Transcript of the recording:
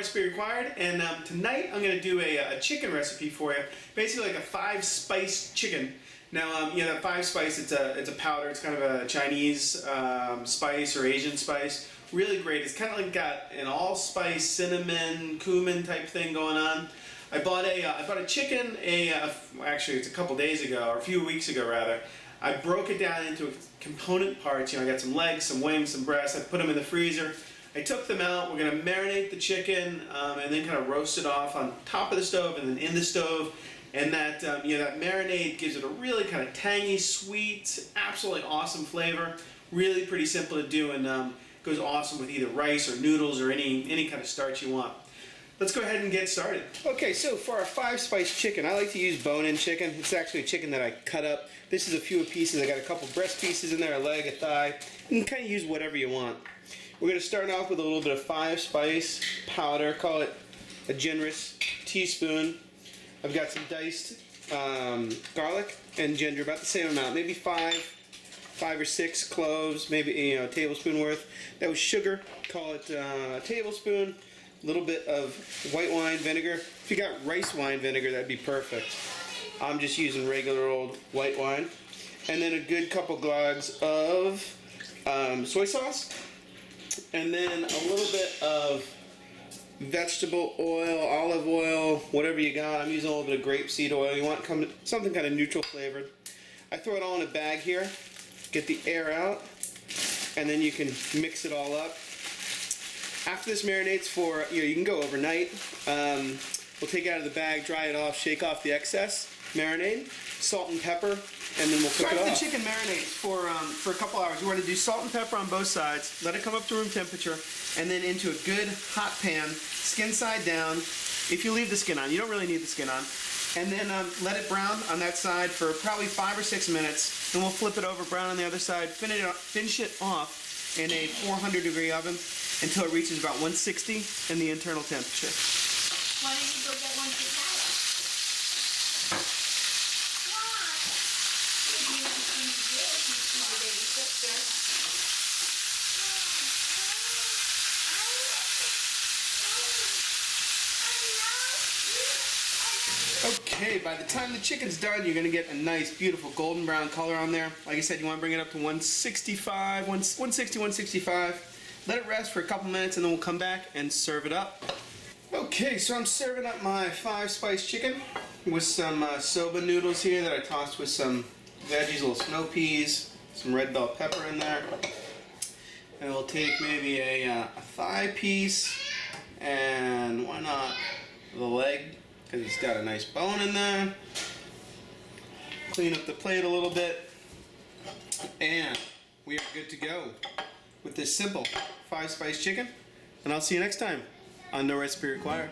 recipe required, and tonight I'm going to do a chicken recipe for you. Basically like a 5-spice chicken. Now, you know, that 5-spice, it's a powder. It's kind of a Chinese spice or Asian spice. Really great. It's kind of like got an allspice, cinnamon, cumin type thing going on. I bought a chicken. Actually, it's a couple days ago, or a few weeks ago rather. I broke it down into component parts. You know, I got some legs, some wings, some breasts. I put them in the freezer. I took them out. We're going to marinate the chicken and then kind of roast it off on top of the stove and then in the stove. And that you know, that marinade gives it a really kind of tangy, sweet, absolutely awesome flavor. Really pretty simple to do, and goes awesome with either rice or noodles or any kind of starch you want. Let's go ahead and get started. Okay, so for our 5-spice chicken, I like to use bone-in chicken. It's actually a chicken that I cut up. This is a few pieces. I got a couple breast pieces in there, a leg, a thigh. You can kind of use whatever you want. We're going to start off with a little bit of 5-spice powder. Call it a generous teaspoon. I've got some diced garlic and ginger, about the same amount, maybe five or six cloves, maybe a tablespoon worth. That was sugar. Call it a tablespoon. A little bit of white wine vinegar. If you got rice wine vinegar, that'd be perfect. I'm just using regular old white wine. And then a good couple glugs of soy sauce. And then a little bit of vegetable oil, olive oil, whatever you got. I'm using a little bit of grapeseed oil. You want something kind of neutral flavored. I throw it all in a bag here, get the air out, and then you can mix it all up. After this marinates for, you can go overnight. We'll take it out of the bag, dry it off, shake off the excess marinade, salt and pepper, and then we'll cook it off. After the chicken marinates for a couple hours, you want to do salt and pepper on both sides, let it come up to room temperature, and then into a good hot pan, skin side down. If you leave the skin on, you don't really need the skin on. And then let it brown on that side for probably 5 or 6 minutes. Then we'll flip it over, brown on the other side, finish it off in a 400-degree oven until it reaches about 160 in the internal temperature. Why don't you go get one for Tyler? Okay, by the time the chicken's done, you're going to get a nice, beautiful golden brown color on there. Like I said, you want to bring it up to 165. Let it rest for a couple minutes, and then we'll come back and serve it up. Okay, so I'm serving up my 5-spice chicken with some soba noodles here that I tossed with some veggies, little snow peas, some red bell pepper in there. And we'll take maybe a thigh piece, and why not the leg, because it's got a nice bone in there. Clean up the plate a little bit, and we are good to go with this simple 5-spice chicken. And I'll see you next time on No Recipe Required.